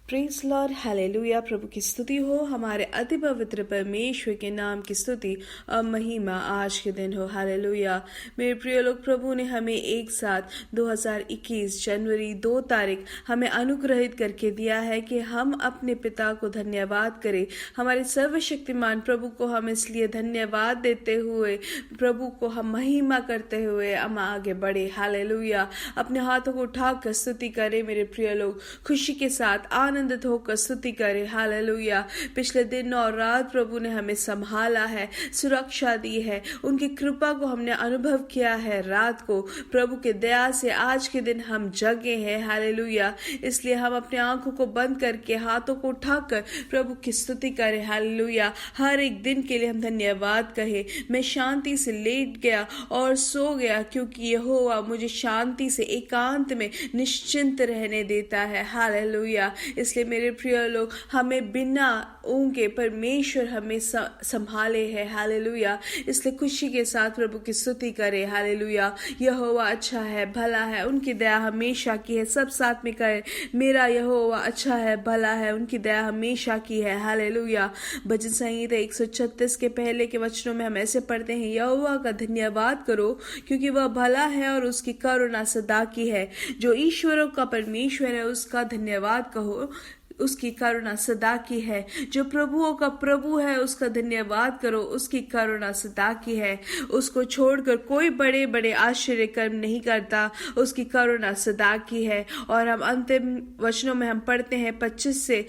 Praise Lord, hallelujah. प्रभु की स्तुति हो, हमारे अति पवित्र परमेश्वर के नाम की स्तुति और महिमा आज के दिन हो। हालेलुया। मेरे प्रिय लोग, प्रभु ने हमें एक साथ 2021 जनवरी 2 तारीख हमें अनुग्रहित करके दिया है कि हम अपने पिता को धन्यवाद करें। हमारे सर्वशक्तिमान प्रभु को हम इसलिए धन्यवाद देते हुए, प्रभु को हम महिमा करते हुए हम आगे बढ़े। हालेलुया। अपने हाथों को उठाकर स्तुति करें मेरे प्रिय लोग, खुशी के साथ आनंदित होकर स्तुति करें। हालेलुया। पिछले दिन और रात प्रभु ने हमें संभाला है, सुरक्षा दी है, उनकी कृपा को हमने अनुभव किया है। रात को प्रभु के दया से आज के दिन हम जगे हैं। हालेलुया। इसलिए हम अपने आंखों को बंद करके हाथों को उठाकर प्रभु की स्तुति करें। हालेलुया। हर एक दिन के लिए हम धन्यवाद कहें। मैं शांति से लेट गया और सो गया, क्योंकि यहोवा मुझे शांति से एकांत में निश्चिंत रहने देता है। हालेलुया। इसलिए मेरे प्रिय लोग, हमें बिना ऊँगे परमेश्वर हमें संभाले है। हालेलुया। इसलिए खुशी के साथ प्रभु की स्तुति करें। हालेलुया। यहोवा अच्छा है, भला है, उनकी दया हमेशा की है। सब साथ में कहें, मेरा यहोवा अच्छा है, भला है, उनकी दया हमेशा की है। हालेलुया। भजन संहिता 136 के पहले के वचनों में हम ऐसे पढ़ते हैं, यहोवा का धन्यवाद करो क्योंकि वह भला है और उसकी करुणा सदा की है। जो ईश्वरों का परमेश्वर है उसका धन्यवाद कहो, उसकी करुणा सदा की है। जो प्रभुओं का प्रभु है उसका धन्यवाद करो, उसकी करुणा सदा की है। उसको छोड़कर कोई बड़े बड़े आश्चर्य कर्म नहीं करता, उसकी करुणा सदा की है। और हम अंतिम वचनों में हम पढ़ते हैं 25 से,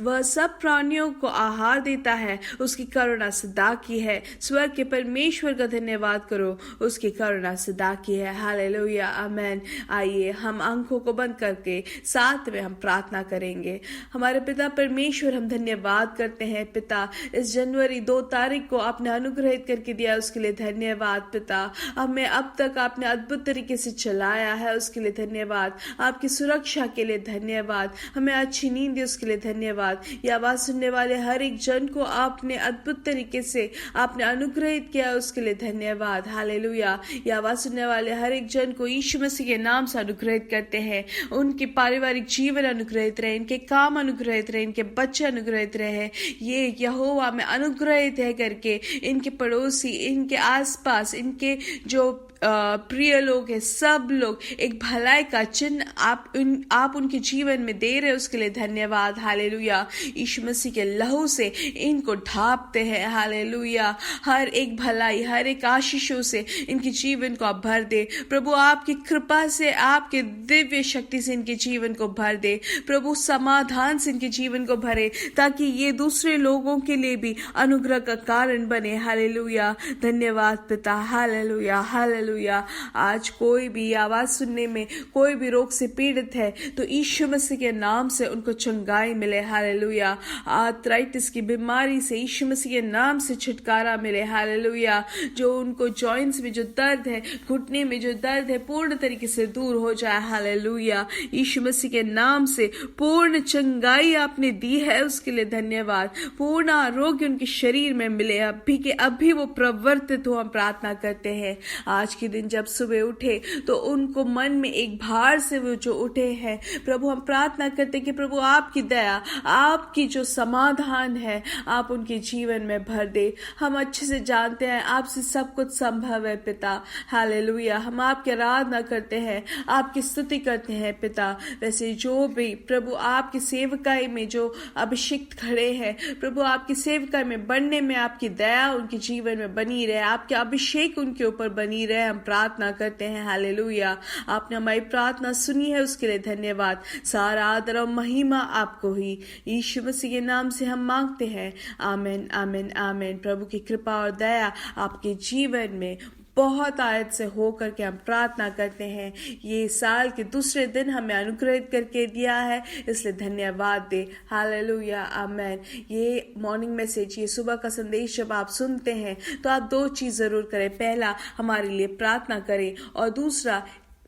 वह सब प्राणियों को आहार देता है, उसकी करुणा सदा की है। स्वर्ग के परमेश्वर का धन्यवाद करो, उसकी करुणा सदा की है। हालेलुया, आमेन। आइए हम आंखों को बंद करके साथ में हम प्रार्थना करेंगे। हमारे पिता परमेश्वर, हम धन्यवाद करते हैं पिता, इस जनवरी 2 तारीख को आपने अनुग्रहित करके दिया, उसके लिए धन्यवाद पिता। हमें अब तक आपने अद्भुत तरीके से चलाया है, उसके लिए धन्यवाद। आपकी सुरक्षा के लिए धन्यवाद। हमें अच्छी नींद दी, उसके लिए धन्यवाद। यह आवाज सुनने वाले हर एक जन को आपने अद्भुत तरीके से आपने अनुग्रहित किया, उसके लिए धन्यवाद। हालेलुया। यह आवाज सुनने वाले हर एक जन को यीशु मसीह के नाम से अनुग्रहित करते हैं। उनके पारिवारिक जीवन अनुग्रहित रहे, इनके काम अनुग्रहित रहे, इनके बच्चे अनुग्रहित रहे। ये यहोवा में अनुग्रहित है करके इनके पड़ोसी, इनके आसपास, इनके जो प्रिय लोग हैं, सब लोग एक भलाई का चिन्ह आप उनके जीवन में दे रहे, उसके लिए धन्यवाद। हालेलुया। यीशु मसीह के लहू से इनको ढांपते हैं। हालेलुया। हर एक भलाई, हर एक आशीषों से इनके जीवन को आप भर दे प्रभु। आपकी कृपा से, आपके दिव्य शक्ति से इनके जीवन को भर दे प्रभु। समाधान से इनके जीवन को भरे, ताकि ये दूसरे लोगों के लिए भी अनुग्रह का कारण बने। हालेलुया। धन्यवाद पिता। Hallelujah, hallelujah. आज कोई भी आवाज सुनने में कोई भी रोग से पीड़ित है तो यीशु मसीह के नाम से उनको चंगाई मिले। हालेलुया। आर्थराइटिस की बीमारी से यीशु मसीह के नाम से छुटकारा मिले। हालेलुया। जो उनको जॉइंट्स में जो दर्द है, घुटने में जो दर्द है, पूर्ण तरीके से दूर हो जाए। हालेलुया। यीशु मसीह के नाम से पूर्ण चंगाई आपने दी है, उसके लिए धन्यवाद। पूर्ण आरोग्य उनके शरीर में मिले, अभी के अभी वो प्रवर्तित हो, हम प्रार्थना करते हैं। आज के दिन जब सुबह उठे तो उनको मन में एक भार से वो जो उठे हैं प्रभु, हम प्रार्थना करते हैं कि प्रभु आपकी दया, आपकी जो समाधान है आप उनके जीवन में भर दे। हम अच्छे से जानते हैं आपसे सब कुछ संभव है पिता। हालेलुया। हम आपकी आराधना करते हैं, आपकी स्तुति करते हैं पिता। वैसे जो भी प्रभु आपकी सेवकाई में जो अभिषिक्त खड़े हैं प्रभु, आपकी सेवकाई में बढ़ने में आपकी दया उनके जीवन में बनी रहे, आपके अभिषेक उनके ऊपर बनी रहे, हम प्रार्थना करते हैं। हालेलुया। आपने हमारी प्रार्थना सुनी है, उसके लिए धन्यवाद। सारा आदर और महिमा आपको ही यीशु मसीह के नाम से हम मांगते हैं। आमीन, आमीन, आमीन। प्रभु की कृपा और दया आपके जीवन में बहुत आयत से हो करके हम प्रार्थना करते हैं। ये साल के दूसरे दिन हमें अनुग्रहित करके दिया है, इसलिए धन्यवाद दे। हालेलुया, आमेन। ये मॉर्निंग मैसेज, ये सुबह का संदेश जब आप सुनते हैं तो आप 2 चीज जरूर करें। पहला, हमारे लिए प्रार्थना करें, और दूसरा,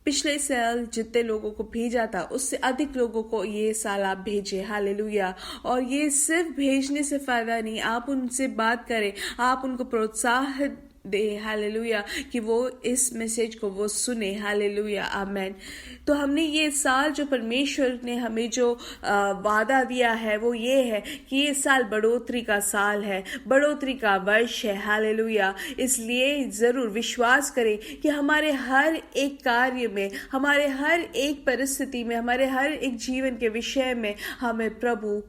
पिछले साल जितने लोगों को भेजा था उससे अधिक लोगों को ये साल आप भेजें। हालेलुया। और ये सिर्फ भेजने से फायदा नहीं, आप उनसे बात करें, आप उनको प्रोत्साहित दे, हालेलुया, कि वो इस मैसेज को वो सुने, हालेलुया, आमेन। तो हमने ये साल जो परमेश्वर ने हमें जो वादा दिया है वो ये है कि ये साल बढ़ोतरी का साल है, बढ़ोतरी का वर्ष है, हालेलुया। इसलिए ज़रूर विश्वास करें कि हमारे हर एक कार्य में, हमारे हर एक परिस्थिति में, हमारे हर एक जीवन के विषय में हमें प्रभु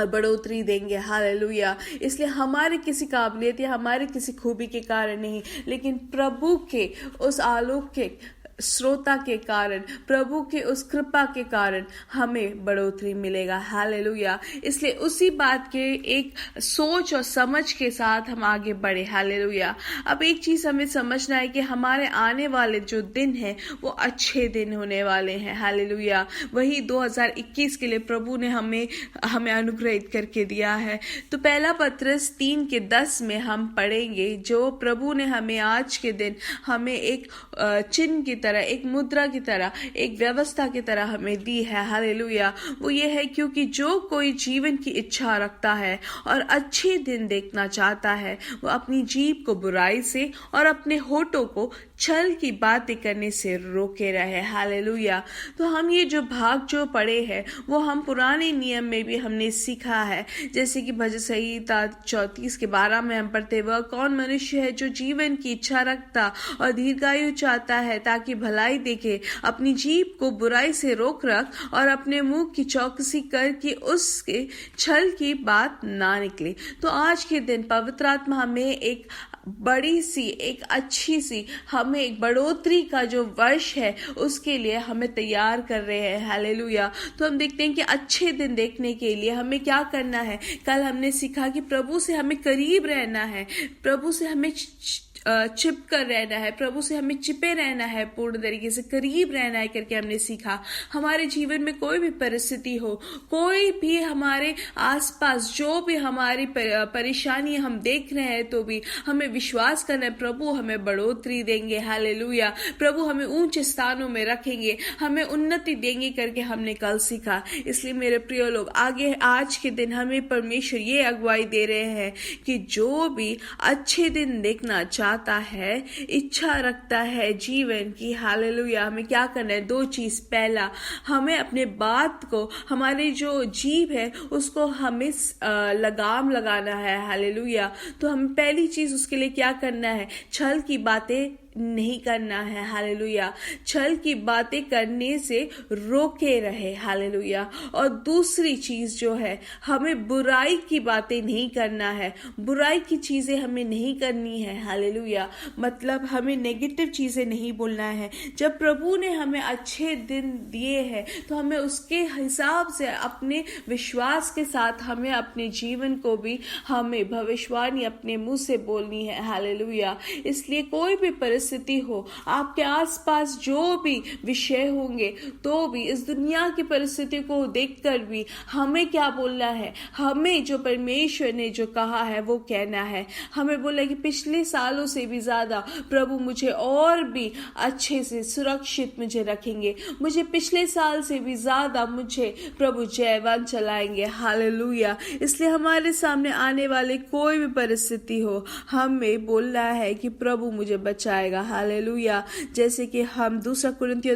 बढ़ोतरी देंगे, हालेलुया। इसलिए हमारे किसी काबिलियत या हमारे किसी खूबी के कारण नहीं, लेकिन प्रभु के उस आलोक के श्रोता के कारण, प्रभु के उस कृपा के कारण हमें बढ़ोतरी मिलेगा, हालेलुया। इसलिए उसी बात के एक सोच और समझ के साथ हम आगे बढ़े, हालेलुया। अब एक चीज हमें समझना है कि हमारे आने वाले जो दिन हैं वो अच्छे दिन होने वाले हैं, हालेलुया। वही 2021 के लिए प्रभु ने हमें अनुग्रहित करके दिया है। तो पहला पत्रस 3:10 में हम पढ़ेंगे, जो प्रभु ने हमें आज के दिन हमें एक चिन्ह की तरह, एक मुद्रा की तरह, एक व्यवस्था की तरह हमें दी है, हालेलुया। वो ये है, क्योंकि जो कोई जीवन की इच्छा रखता है और अच्छे दिन देखना चाहता है, वो अपनी जीभ को बुराई से और अपने होठों को छल की बातें करने से रोके रहे, हालेलुया। तो हम ये जो भाग जो पढ़े हैं वो हम पुराने नियम में भी हमने सीखा है, जैसे कि भजन संहिता 34:12 में हम पढ़ते, वह कौन मनुष्य है जो जीवन की इच्छा रखता और दीर्घायु चाहता है ताकि भलाई देखे, अपनी जीभ को बुराई से रोक रख और अपने मुंह की चौकसी कर कि उसके छल की बात ना निकले। तो आज के दिन पवित्र आत्मा हमें एक बड़ी सी, एक अच्छी सी, हमें एक बढ़ोतरी का जो वर्ष है उसके लिए हमें तैयार कर रहे हैं, हालेलुया। तो हम देखते हैं कि अच्छे दिन देखने के लिए हमें क्या करना है। कल हमने सीखा कि प्रभु से हमें करीब रहना है, प्रभु से हमें चिप कर रहना है, प्रभु से हमें चिपे रहना है, पूर्ण तरीके से करीब रहना है करके हमने सीखा। हमारे जीवन में कोई भी परिस्थिति हो, कोई भी हमारे आसपास जो भी हमारी परेशानी हम देख रहे हैं, तो भी हमें विश्वास करना है प्रभु हमें बढ़ोतरी देंगे, हालेलुया। प्रभु हमें ऊंचे स्थानों में रखेंगे, हमें उन्नति देंगे करके हमने कल सीखा। इसलिए मेरे प्रिय लोग, आगे आज के दिन हमें परमेश्वर ये अगुवाई दे रहे हैं कि जो भी अच्छे दिन देखना चाहता है, इच्छा रखता है जीवन की, हालेलुया, हमें क्या करना है? 2 चीज। पहला, हमें अपने बात को, हमारी जो जीभ है उसको हमें लगाम लगाना है, हालेलुया। तो हमें पहली चीज उसके लिए क्या करना है? छल की बातें नहीं करना है, हालेलुया। छल की बातें करने से रोके रहे, हालेलुया। और दूसरी चीज जो है, हमें बुराई की बातें नहीं करना है, बुराई की चीजें हमें नहीं करनी है, हालेलुया। मतलब हमें नेगेटिव चीजें नहीं बोलना है। जब प्रभु ने हमें अच्छे दिन दिए हैं तो हमें उसके हिसाब से अपने विश्वास के साथ हमें अपने जीवन को भी हमें भविष्यवाणी अपने मुंह से बोलनी है, हालेलुया। इसलिए कोई भी परिस्थिति हो, आपके आसपास जो भी विषय होंगे, तो भी इस दुनिया की परिस्थिति को देखकर भी हमें क्या बोलना है? हमें जो परमेश्वर ने जो कहा है वो कहना है। हमें बोला कि पिछले सालों से भी ज्यादा प्रभु मुझे और भी अच्छे से सुरक्षित मुझे रखेंगे, मुझे पिछले साल से भी ज्यादा मुझे प्रभु जयवान चलाएंगे, हालेलुया। इसलिए हमारे सामने आने वाले कोई भी परिस्थिति हो, हमें बोलना है कि प्रभु मुझे बचाएगा, हालेलुया। जैसे कि हम 2 कुरिन्थियों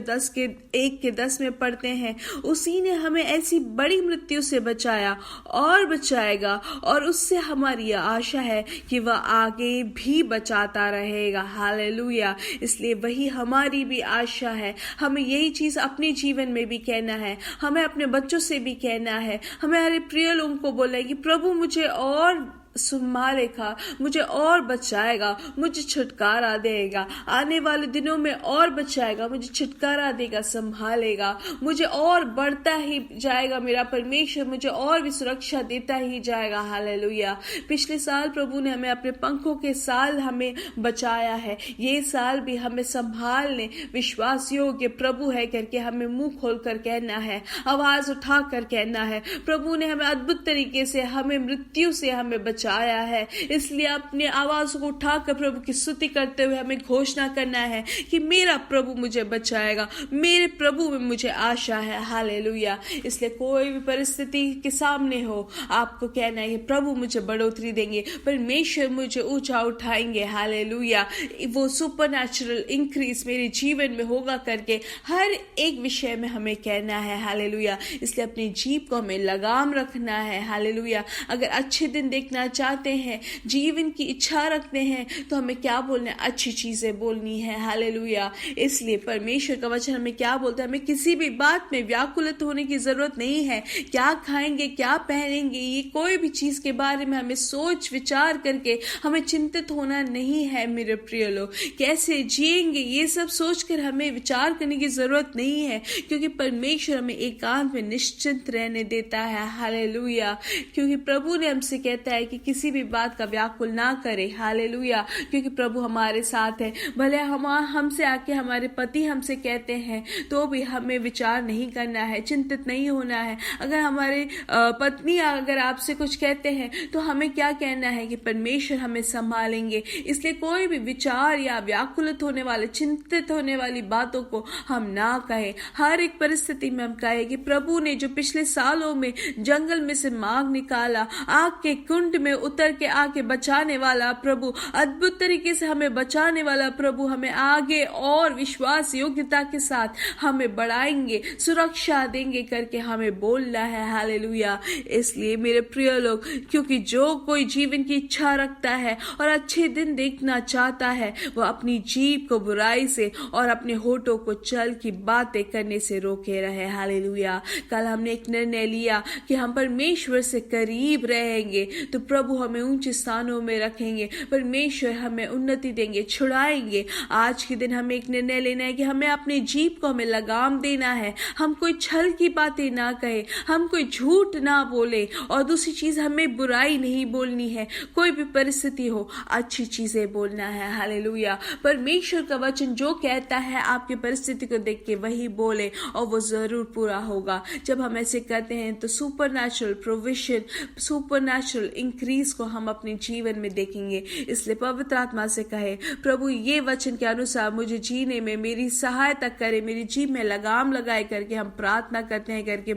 1:10 में पढ़ते हैं, उसी ने हमें ऐसी बड़ी मृत्यु से बचाया और बचाएगा, और उससे हमारी आशा है कि वह आगे भी बचाता रहेगा, हालेलुया। इसलिए वही हमारी भी आशा है। हमें यही चीज अपने जीवन में भी कहना है, हमें अपने बच्चों से भी कहना है, हमें हमारे प्रिय लोगों को बोला है कि प्रभु मुझे और संभालेगा, मुझे और बचाएगा, मुझे छुटकारा देगा, आने वाले दिनों में और बचाएगा, मुझे छुटकारा देगा, संभालेगा, मुझे और बढ़ता ही जाएगा। मेरा परमेश्वर मुझे और भी सुरक्षा देता ही जाएगा, हालेलुया। पिछले साल प्रभु ने हमें अपने पंखों के साल हमें बचाया है, ये साल भी हमें संभालने विश्वास योग्य प्रभु है करके हमें मुंह खोलकर कहना है, आवाज उठाकर कहना है। प्रभु ने हमें अद्भुत तरीके से हमें मृत्यु से हमें बचाया बचाया है। इसलिए अपनी आवाज को उठाकर प्रभु की स्तुति करते हुए हमें घोषणा करना है कि मेरा प्रभु मुझे बचाएगा, मेरे प्रभु में मुझे आशा है। हालेलुया। इसलिए कोई भी परिस्थिति के सामने हो, आपको कहना है कि प्रभु मुझे बढ़ोतरी देंगे, परमेश्वर मुझे ऊंचा उठाएंगे। हालेलुया। वो सुपरनैचुरल इंक्रीज मेरे जीवन में होगा करके हर एक विषय में हमें कहना है। हालेलुया। इसलिए अपनी जीभ को हमें लगाम रखना है। हालेलुया। अगर अच्छे दिन देखना चाहते हैं, जीवन की इच्छा रखते हैं, तो हमें क्या बोलना है? अच्छी चीजें बोलनी है। हालेलुया। इसलिए परमेश्वर का वचन हमें क्या बोलता है? हमें किसी भी बात में व्याकुलित होने की जरूरत नहीं है। क्या खाएंगे, क्या पहनेंगे, ये कोई भी चीज के बारे में हमें सोच विचार करके हमें चिंतित होना नहीं है। मेरे प्रिय लोग, कैसे जिएंगे ये सब सोचकर हमें विचार करने की जरूरत नहीं है, क्योंकि परमेश्वर हमें एकांत में निश्चिंत रहने देता है। हालेलुया। क्योंकि प्रभु ने हमसे कहता है कि किसी भी बात का व्याकुल ना करे। हालेलुया। क्योंकि प्रभु हमारे साथ है। भले हमसे आके हमारे पति हमसे कहते हैं तो भी हमें विचार नहीं करना है, चिंतित नहीं होना है। अगर हमारे पत्नी अगर आपसे कुछ कहते हैं तो हमें क्या कहना है कि परमेश्वर हमें संभालेंगे। इसलिए कोई भी विचार या व्याकुलित होने वाले, चिंतित होने वाली बातों को हम ना कहें। हर एक परिस्थिति में हम कहें कि प्रभु ने जो पिछले सालों में जंगल में से मार्ग निकाला, आग के कुंड में उतर के आके बचाने वाला प्रभु, अद्भुत तरीके से हमें बचाने वाला प्रभु, हमें आगे और विश्वास योग्यता के साथ हमें बढ़ाएंगे, सुरक्षा देंगे करके हमें बोलना है। हालेलुया। इसलिए मेरे प्रिय लोग, क्योंकि जो कोई जीवन की इच्छा रखता है और अच्छे दिन देखना चाहता है, वह अपनी जीभ को बुराई से और अपने होठों को छल की बातें करने से रोके रहे। हालेलुया। कल हमने एक निर्णय लिया कि हम परमेश्वर से करीब रहेंगे तो प्रभु हमें ऊंचे स्थानों में रखेंगे, परमेश्वर हमें उन्नति देंगे, छुड़ाएंगे। आज के दिन हमें एक निर्णय लेना है कि हमें अपनी जीभ को हमें लगाम देना है। हम कोई छल की बातें ना कहे, हम कोई झूठ ना बोले, और दूसरी चीज हमें बुराई नहीं बोलनी है। कोई भी परिस्थिति हो, अच्छी चीजें बोलना है। हालेलुया। परमेश्वर का वचन जो कहता है आपकी परिस्थिति को देख के वही बोले और वो जरूर पूरा होगा। जब हम ऐसे करते हैं तो सुपरनैचुरल प्रोविजन, सुपरनैचुरल इंक्रीज को हम अपने जीवन में देखेंगे। इसलिए पवित्र आत्मा से कहे, प्रभु ये वचन के अनुसार मुझे जीने में मेरी सहायता करे, मेरी जीभ में लगाम लगाए करके हम प्रार्थना करते हैं करके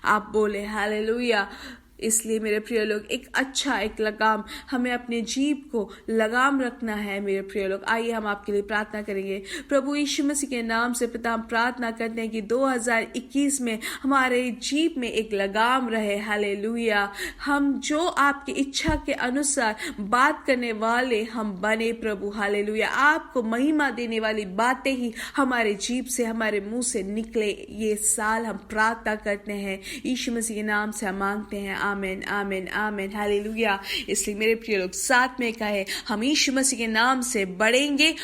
आप बोले। हालेलुया। इसलिए मेरे प्रिय लोग, एक लगाम, हमें अपने जीभ को लगाम रखना है। मेरे प्रिय लोग, आइए हम आपके लिए प्रार्थना करेंगे। प्रभु यीशु मसीह के नाम से पिता हम प्रार्थना करते हैं कि 2021 में हमारे जीभ में एक लगाम रहे। हालेलुया। हम जो आपकी इच्छा के अनुसार बात करने वाले हम बने प्रभु। हालेलुया। आपको महिमा देने वाली बातें ही हमारे जीभ से, हमारे मुंह से निकले। ये साल हम प्रार्थना करते हैं, यीशु मसीह के नाम से हम मांगते हैं। आमीन, आमीन, आमीन। हालेलुया। इसलिए मेरे प्रिय लोग, साथ में कहे, हम यीशु मसीह के नाम से बढ़ेंगे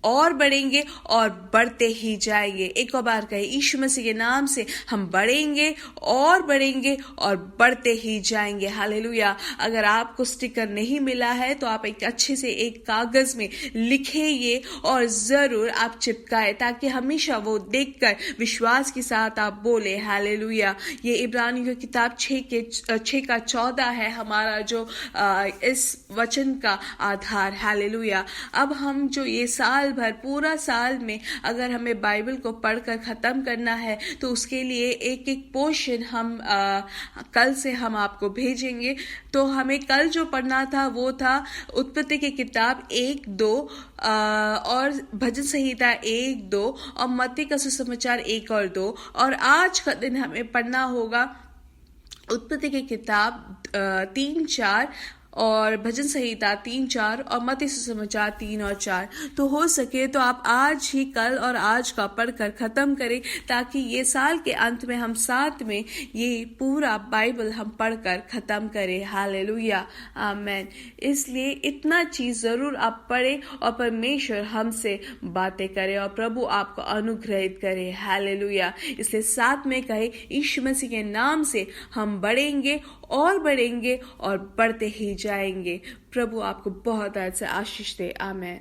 और बढ़ेंगे और बढ़ते ही जाएंगे। एक और बार कहे, यीशु मसीह के नाम से हम बढ़ेंगे और बढ़ेंगे और बढ़ते ही जाएंगे। हालेलुया। अगर आपको स्टिकर नहीं मिला है तो आप एक अच्छे से एक कागज में लिखे ये और जरूर आप चिपकाए, ताकि हमेशा वो देखकर विश्वास के साथ आप बोले। हालेलुया। ये इब्रानियों की किताब 6:14 है हमारा जो इस वचन का आधार। हालेलुया। अब हम जो ये साल भर, पूरा साल में अगर हमें बाइबल को पढ़कर खत्म करना है तो उसके लिए एक एक पोर्शन हम कल से हम आपको भेजेंगे। तो हमें कल जो पढ़ना था वो था उत्पत्ति की किताब 1-2 और भजन संहिता 1-2 और मत्ती का सुसमाचार 1 और 2। और आज का दिन हमें पढ़ना होगा उत्पत्ति की किताब 3-4 और भजन संहिता 3-4 और मत्ती सुसमाचार 3 और 4। तो हो सके तो आप आज ही कल और आज का पढ़कर खत्म करें, ताकि ये साल के अंत में हम साथ में ये पूरा बाइबल हम पढ़कर खत्म करें। हालेलुया। आमीन। इसलिए इतना चीज जरूर आप पढ़ें और परमेश्वर हमसे बातें करे और प्रभु आपको अनुग्रहित करे। हालेलुया। इसलिए साथ में कहे, यीशु मसीह के नाम से हम बढ़ेंगे और बढ़ेंगे और बढ़ते ही जाएंगे। प्रभु आपको बहुत अच्छे आशीष दे। आमीन।